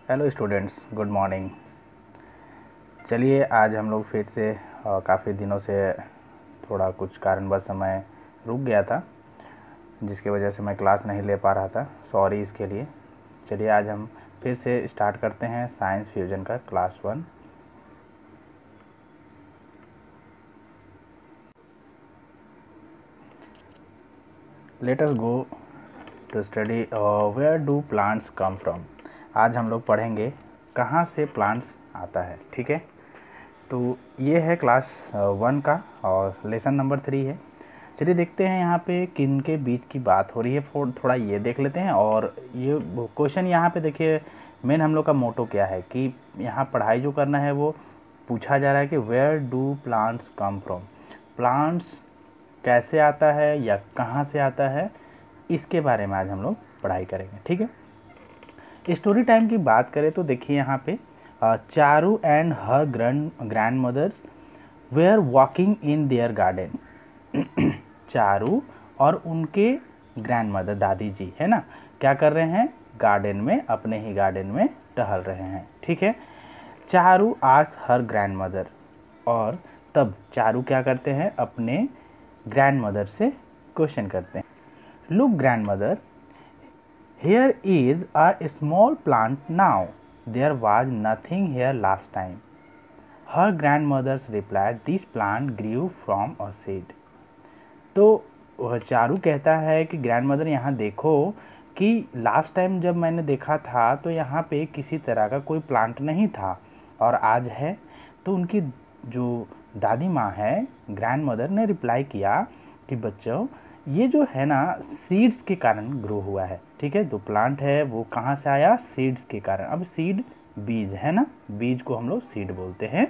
Hello students, good morning. चलिए आज हम लोग फिर से काफ़ी दिनों से थोड़ा कुछ कारणवश समय रुक गया था, जिसकी वजह से मैं क्लास नहीं ले पा रहा था। सॉरी इसके लिए। चलिए आज हम फिर से स्टार्ट करते हैं साइंस फ्यूजन का class 1। Let us go to study where do plants come from. आज हम लोग पढ़ेंगे कहाँ से प्लांट्स आता है। ठीक है, तो ये है क्लास 1 का और लेसन नंबर 3 है। चलिए देखते हैं यहाँ पे किन के बीच की बात हो रही है। थोड़ा ये देख लेते हैं। और ये क्वेश्चन यहाँ पे देखिए, मेन हम लोग का मोटो क्या है कि यहाँ पढ़ाई जो करना है वो पूछा जा रहा है कि where do plants come from. Plants कैसे आता है या कहाँ से आता है, इसके बारे में आज हम लोग पढ़ाई करेंगे। ठीक है, स्टोरी टाइम की बात करें तो देखिए यहाँ पे Charu and her grandmothers were walking in their garden. Charu और उनके ग्रैंड मदर दादी जी है ना, क्या कर रहे हैं, गार्डन में, अपने ही गार्डन में टहल रहे हैं। ठीक है, Charu asked her grand mother, और तब चारू क्या करते हैं, अपने ग्रैंड मदर से क्वेश्चन करते हैं। Look grand mother, here is a small plant now. There was nothing here last time. Her grandmother's replied, this plant grew from a seed. तो वह चारू कहता है कि ग्रैंड मदर यहाँ देखो कि लास्ट टाइम जब मैंने देखा था तो यहाँ पे किसी तरह का कोई प्लांट नहीं था और आज है। तो उनकी जो दादी माँ है, ग्रैंड मदर ने रिप्लाई किया कि बच्चों ये जो है ना सीड्स के कारण ग्रो हुआ है। ठीक है, जो प्लांट है वो कहाँ से आया, सीड्स के कारण। अब सीड बीज है ना, बीज को हम लोग सीड बोलते हैं।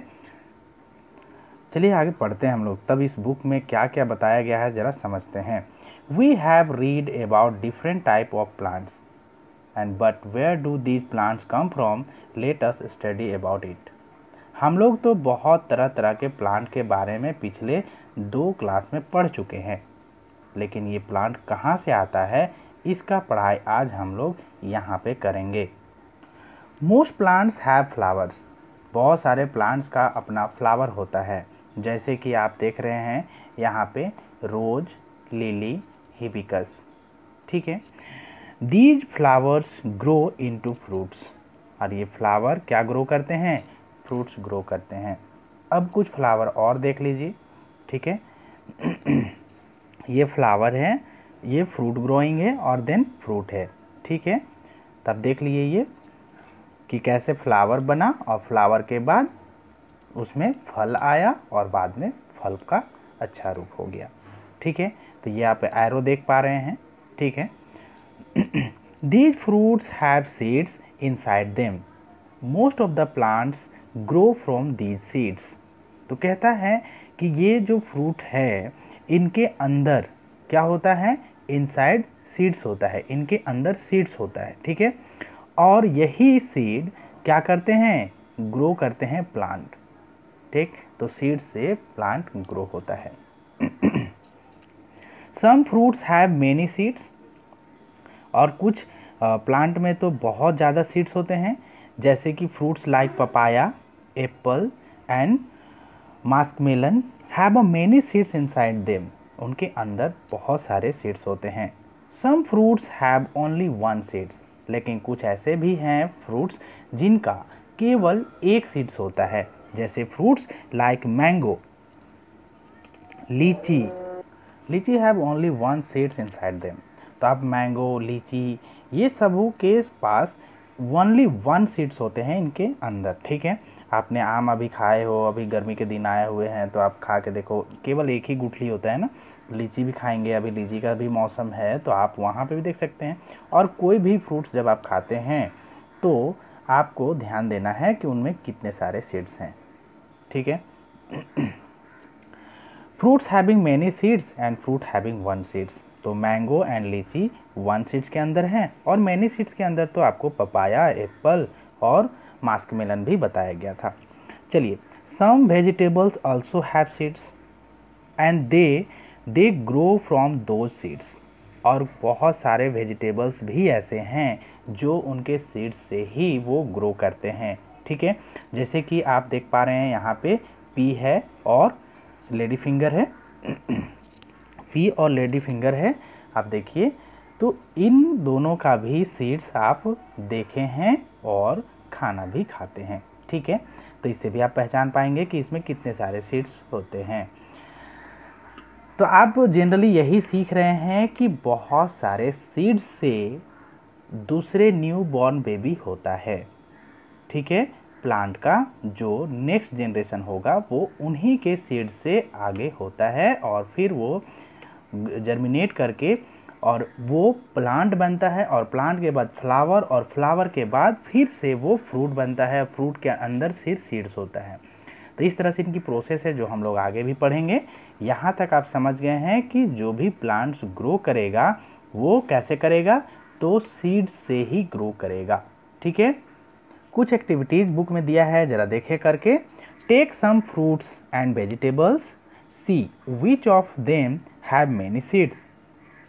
चलिए आगे पढ़ते हैं हम लोग, तब इस बुक में क्या क्या बताया गया है जरा समझते हैं। We have read about different type of plants and but where do these plants come from, let us study about it. हम लोग तो बहुत तरह तरह के प्लांट के बारे में पिछले 2 क्लास में पढ़ चुके हैं, लेकिन ये प्लांट कहाँ से आता है इसका पढ़ाई आज हम लोग यहाँ पे करेंगे। Most plants have flowers. बहुत सारे प्लांट्स का अपना फ्लावर होता है, जैसे कि आप देख रहे हैं यहाँ पे रोज, लिली, हिबिस्कस। ठीक है, these flowers grow into fruits. और ये फ्लावर क्या ग्रो करते हैं, फ्रूट्स ग्रो करते हैं। अब कुछ फ्लावर और देख लीजिए। ठीक है, ये फ्लावर है, ये फ्रूट ग्रोइंग है और देन फ्रूट है। ठीक है, तब देख लिए ये कि कैसे फ्लावर बना और फ्लावर के बाद उसमें फल आया और बाद में फल का अच्छा रूप हो गया। ठीक है, तो ये आप एरो देख पा रहे हैं। ठीक है, these fruits have seeds inside them, most of the plants grow from these seeds. तो कहता है कि ये जो फ्रूट है इनके अंदर क्या होता है, इनसाइड सीड्स होता है, इनके अंदर सीड्स होता है। ठीक है, और यही सीड क्या करते हैं, ग्रो करते हैं प्लांट। ठीक, तो सीड से प्लांट ग्रो होता है। Some fruits have many seeds, और कुछ प्लांट में तो बहुत ज़्यादा सीड्स होते हैं, जैसे कि fruits like papaya, apple and muskmelon have a many seeds inside them. उनके अंदर बहुत सारे सीड्स होते हैं। Some fruits have only 1 seeds, लेकिन कुछ ऐसे भी हैं फ्रूट्स जिनका केवल 1 सीड्स होता है, जैसे फ्रूट्स लाइक मैंगो, लीची। लीची have only 1 seeds inside them. तो आप मैंगो, लीची, ये सबों के पास ओनली 1 सीड्स होते हैं इनके अंदर। ठीक है, आपने आम अभी खाए हो, अभी गर्मी के दिन आए हुए हैं तो आप खा के देखो, केवल एक ही गुठली होता है ना। लीची भी खाएंगे, अभी लीची का भी मौसम है तो आप वहाँ पे भी देख सकते हैं। और कोई भी फ्रूट्स जब आप खाते हैं तो आपको ध्यान देना है कि उनमें कितने सारे सीड्स हैं। ठीक है, fruits having many seeds and fruit having 1 seeds. तो मैंगो एंड लीची 1 सीड्स के अंदर हैं, और मैनी सीड्स के अंदर तो आपको पपाया, एप्पल और मस्कमेलन भी बताया गया था। चलिए, some vegetables also have seeds and they grow from those seeds. और बहुत सारे वेजिटेबल्स भी ऐसे हैं जो उनके सीड्स से ही वो ग्रो करते हैं। ठीक है, जैसे कि आप देख पा रहे हैं यहाँ पे पी है और लेडी फिंगर है पी और लेडी फिंगर है, आप देखिए। तो इन दोनों का भी सीड्स आप देखे हैं और खाना भी खाते हैं। ठीक है, तो इससे भी आप पहचान पाएंगे कि इसमें कितने सारे सीड्स होते हैं। तो आप जनरली यही सीख रहे हैं कि बहुत सारे सीड्स से दूसरे न्यू बॉर्न बेबी होता है। ठीक है, प्लांट का जो नेक्स्ट जनरेशन होगा वो उन्हीं के सीड से आगे होता है और फिर वो जर्मिनेट करके और वो प्लांट बनता है और प्लांट के बाद फ्लावर और फ्लावर के बाद फिर से वो फ्रूट बनता है, फ्रूट के अंदर फिर सीड्स होता है। तो इस तरह से इनकी प्रोसेस है जो हम लोग आगे भी पढ़ेंगे। यहाँ तक आप समझ गए हैं कि जो भी प्लांट्स ग्रो करेगा वो कैसे करेगा, तो सीड से ही ग्रो करेगा। ठीक है, कुछ एक्टिविटीज़ बुक में दिया है, ज़रा देखें करके। Take some fruits and vegetables, see which of them have many seeds,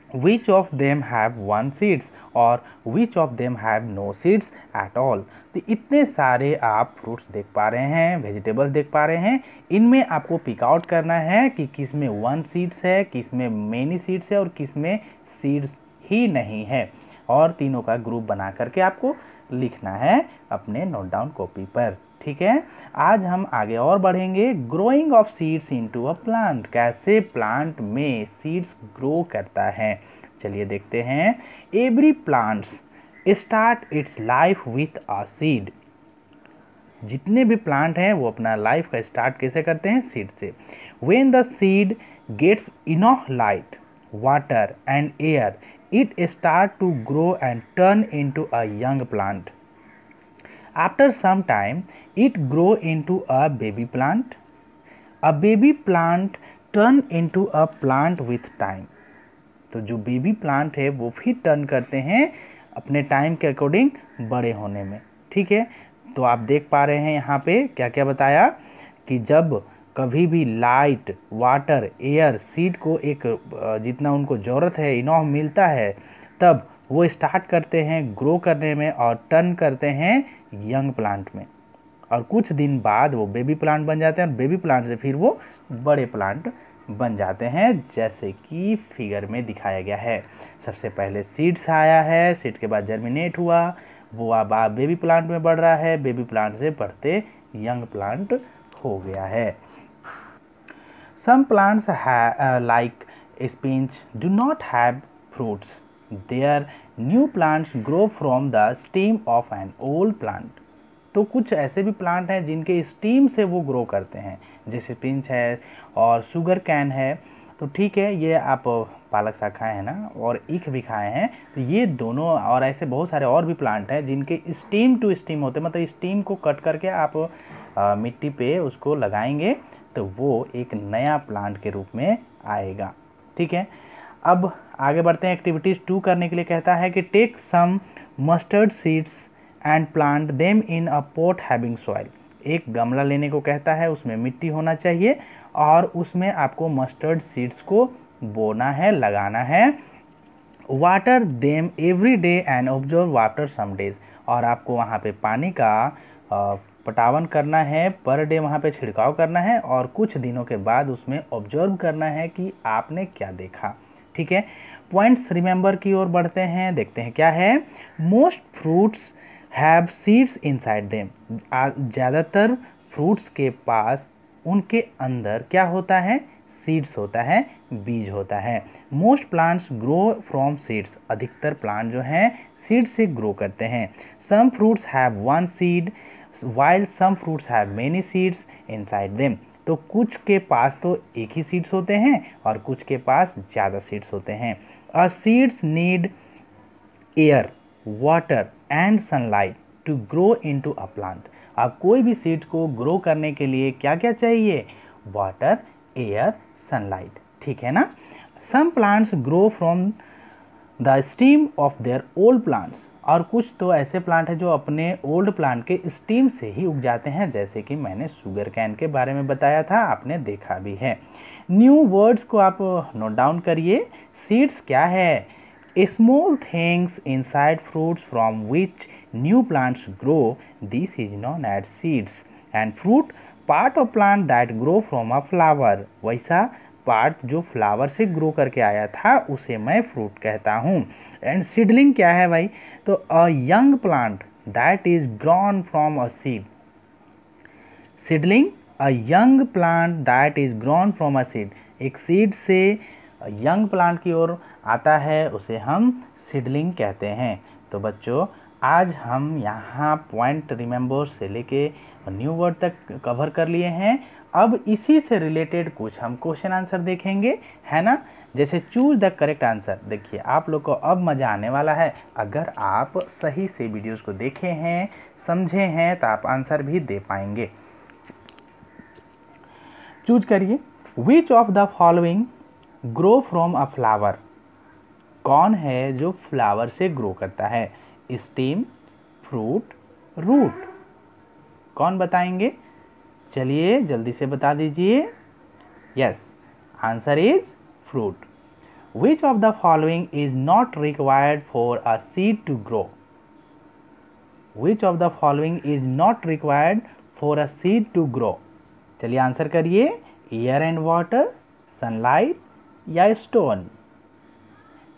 which of them have one seeds और which of them have no seeds at all। तो इतने सारे आप फ्रूट्स देख पा रहे हैं, वेजिटेबल्स देख पा रहे हैं, इनमें आपको पिक आउट करना है कि किस में वन सीड्स है, किस में मेनी सीड्स है और किस में सीड्स ही नहीं है, और तीनों का ग्रुप बना करके आपको लिखना है अपने नोट डाउन कॉपी पर। ठीक है, आज हम आगे और बढ़ेंगे। Growing of seeds into a plant, कैसे प्लांट में सीड्स ग्रो करता है, चलिए देखते हैं। Every plants start it's life with a seed, जितने भी प्लांट हैं वो अपना लाइफ का स्टार्ट कैसे करते हैं, सीड से। When the seed gets enough light, water and air, it start to grow and turn into a young plant. After some time, it grow into a baby plant. A baby plant turn into a plant with time. तो जो baby plant है वो फिर turn करते हैं अपने time के according बड़े होने में। ठीक है, तो आप देख पा रहे हैं यहाँ पे क्या क्या बताया कि जब कभी भी लाइट, वाटर, एयर, सीड को एक जितना उनको ज़रूरत है इनफ मिलता है, तब वो स्टार्ट करते हैं ग्रो करने में और टर्न करते हैं यंग प्लांट में, और कुछ दिन बाद वो बेबी प्लांट बन जाते हैं और बेबी प्लांट से फिर वो बड़े प्लांट बन जाते हैं, जैसे कि फिगर में दिखाया गया है। सबसे पहले सीड्स आया है, सीड के बाद जर्मिनेट हुआ, वो अब बेबी प्लांट में बढ़ रहा है, बेबी प्लांट से बढ़ते यंग प्लांट हो गया है। Some plants like spinach do not have fruits. Their new plants grow from the stem of an old plant. तो कुछ ऐसे भी प्लांट हैं जिनके स्टीम से वो ग्रो करते हैं, जैसे स्पिंच है और शुगर कैन है। तो ठीक है, ये आप पालक साग खाए हैं ना, और ईख भी खाए हैं। तो ये दोनों और ऐसे बहुत सारे और भी प्लांट हैं जिनके स्टीम टू स्टीम होते हैं, मतलब स्टीम को कट करके आप मिट्टी पे उसको लगाएंगे तो वो एक नया प्लांट के रूप में आएगा। ठीक है, अब आगे बढ़ते हैं। एक्टिविटीज़ 2 करने के लिए कहता है कि take some mustard seeds and plant them in a pot having soil. एक गमला लेने को कहता है, उसमें मिट्टी होना चाहिए और उसमें आपको मस्टर्ड सीड्स को बोना है, लगाना है। Water them every day and observe after some days, और आपको वहाँ पे पानी का पटावन करना है, पर डे वहाँ पे छिड़काव करना है और कुछ दिनों के बाद उसमें ऑब्जर्व करना है कि आपने क्या देखा। ठीक है, पॉइंट्स रिमेंबर की ओर बढ़ते हैं, देखते हैं क्या है। Most fruits have seeds inside them, ज़्यादातर फ्रूट्स के पास उनके अंदर क्या होता है, सीड्स होता है, बीज होता है। Most plants grow from seeds, अधिकतर प्लांट जो हैं सीड से ग्रो करते हैं। Some fruits have one seed while some fruits have many seeds inside them। तो कुछ के पास तो एक ही सीड्स होते हैं और कुछ के पास ज़्यादा सीड्स होते हैं। A seeds need air, water and sunlight to grow into a plant। अब कोई भी सीड को ग्रो करने के लिए क्या क्या चाहिए, वाटर, एयर, सनलाइट। ठीक है ना। Some plants grow from the steam of their old plants, और कुछ तो ऐसे प्लांट हैं जो अपने ओल्ड प्लांट के स्टीम से ही उग जाते हैं, जैसे कि मैंने शुगर कैन के बारे में बताया था, आपने देखा भी है। न्यू वर्ड्स को आप नोट डाउन करिए। सीड्स क्या है, small things inside fruits from which new plants grow. This is known as seeds. And fruit, part of plant that grow from a flower. वैसा पार्ट जो फ्लावर से grow करके आया था उसे मैं फ्रूट कहता हूँ. एंड सीडलिंग क्या है भाई? तो a young plant that is grown from a seed. Seedling a young plant that is grown from a seed. एक सीड से यंग प्लांट की ओर आता है उसे हम सीडलिंग कहते हैं. तो बच्चों आज हम यहाँ पॉइंट रिमेंबर से लेके न्यू वर्ड तक कवर कर लिए हैं. अब इसी से रिलेटेड कुछ हम क्वेश्चन आंसर देखेंगे, है ना. जैसे चूज द करेक्ट आंसर. देखिए आप लोग को अब मज़ा आने वाला है. अगर आप सही से वीडियोस को देखे हैं, समझे हैं, तो आप आंसर भी दे पाएंगे. चूज करिए. Which of the following grow from a flower. कौन है जो फ्लावर से ग्रो करता है? Stem, fruit, root. कौन बताएंगे? चलिए जल्दी से बता दीजिए. Yes, answer is fruit. Which of the following is not required for a seed to grow. Which of the following is not required for a seed to grow. चलिए answer करिए. Air and water, sunlight या stone.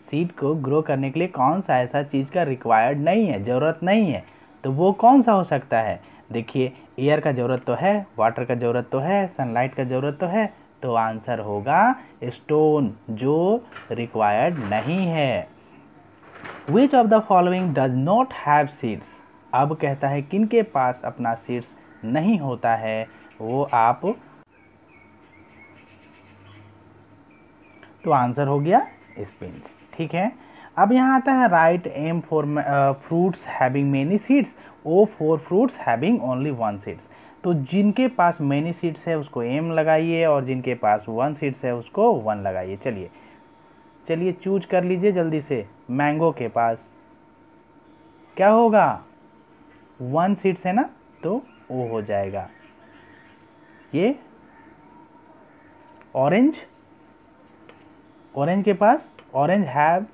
Seed को grow करने के लिए कौन सा ऐसा चीज़ का रिक्वायर्ड नहीं है, ज़रूरत नहीं है, तो वो कौन सा हो सकता है? देखिए एयर का ज़रूरत तो है, वाटर का ज़रूरत तो है, सनलाइट का ज़रूरत तो है, तो आंसर होगा स्टोन, जो रिक्वायर्ड नहीं है. विच of the following does not have seeds. अब कहता है किनके पास अपना सीड्स नहीं होता है, वो आप. तो आंसर हो गया स्पिंच. ठीक है. अब यहाँ आता है write M for fruits having many seeds. O for fruits having only one seeds. तो जिनके पास मेनी सीड्स है उसको एम लगाइए और जिनके पास वन सीड्स है उसको वन लगाइए. चलिए चलिए चूज कर लीजिए जल्दी से. मैंगो के पास क्या होगा? वन सीड्स है ना, तो ओ हो जाएगा. ये ऑरेंज, ऑरेंज के पास, orange have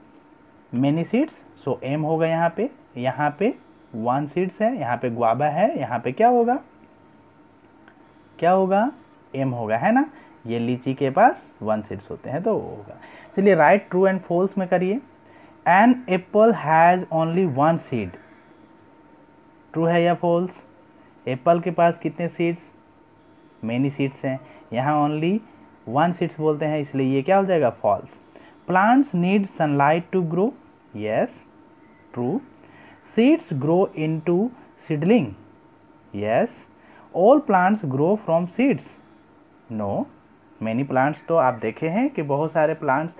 many seeds, so M होगा यहाँ पे वन सीड्स है. यहाँ पे गुआवा है, यहाँ पे क्या होगा? क्या होगा? एम होगा, है ना. ये लीची के पास वन सीड्स होते हैं तो वो होगा. चलिए राइट ट्रू एंड फॉल्स में करिए. An apple has only one seed. True है या फॉल्स? एप्पल के पास कितने सीड्स? मेनी सीड्स हैं. यहाँ ओनली वन सीड्स बोलते हैं, इसलिए ये क्या हो जाएगा? False. Plants need sunlight to grow. Yes, true. Seeds grow into seedling. Yes. All plants grow from seeds. No. Many plants तो आप देखे हैं कि बहुत सारे प्लांट्स,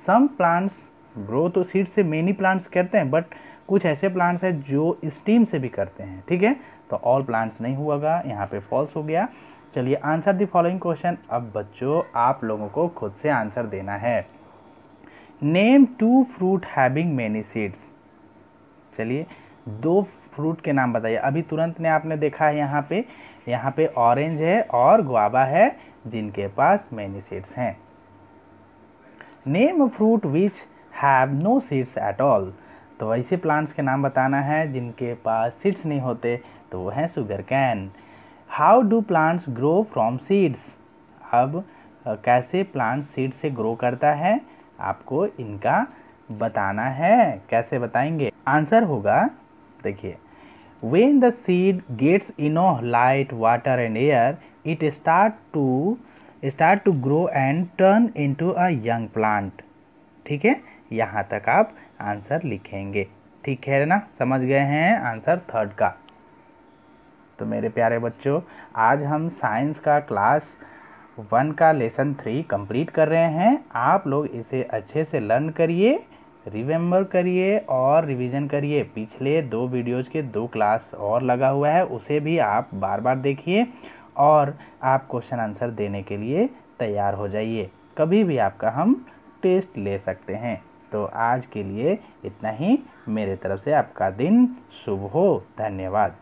सम प्लांट्स ग्रो तो सीड से मेनी प्लांट्स करते हैं, बट कुछ ऐसे प्लांट्स हैं जो स्टीम से भी करते हैं. ठीक है, तो ऑल प्लांट्स नहीं हुआ, यहाँ पे फॉल्स हो गया. चलिए आंसर द फॉलोइंग क्वेश्चन. अब बच्चों आप लोगों को खुद से आंसर देना है. Name two fruit having many seeds. चलिए दो फ्रूट के नाम बताइए. अभी तुरंत ने आपने देखा है यहाँ पे ऑरेंज है और गुआवा है जिनके पास मेनी सीड्स हैं. Name fruit which have no seeds at all. तो ऐसे प्लांट्स के नाम बताना है जिनके पास सीड्स नहीं होते, तो वो हैं sugar cane. How do plants grow from seeds. अब कैसे प्लांट सीड से ग्रो करता है, आपको इनका बताना है. कैसे बताएंगे? आंसर होगा, देखिए, when the seed gets enough light, water and air, it start to grow and turn into a young plant. ठीक है, यहाँ तक आप आंसर लिखेंगे. ठीक है ना, समझ गए हैं आंसर थर्ड का. तो मेरे प्यारे बच्चों आज हम साइंस का क्लास 1 का लेसन 3 कंप्लीट कर रहे हैं. आप लोग इसे अच्छे से लर्न करिए, रिमेंबर करिए और रिवीजन करिए. पिछले 2 वीडियोज़ के 2 क्लास और लगा हुआ है, उसे भी आप बार बार देखिए और आप क्वेश्चन आंसर देने के लिए तैयार हो जाइए. कभी भी आपका हम टेस्ट ले सकते हैं. तो आज के लिए इतना ही. मेरे तरफ से आपका दिन शुभ हो. धन्यवाद.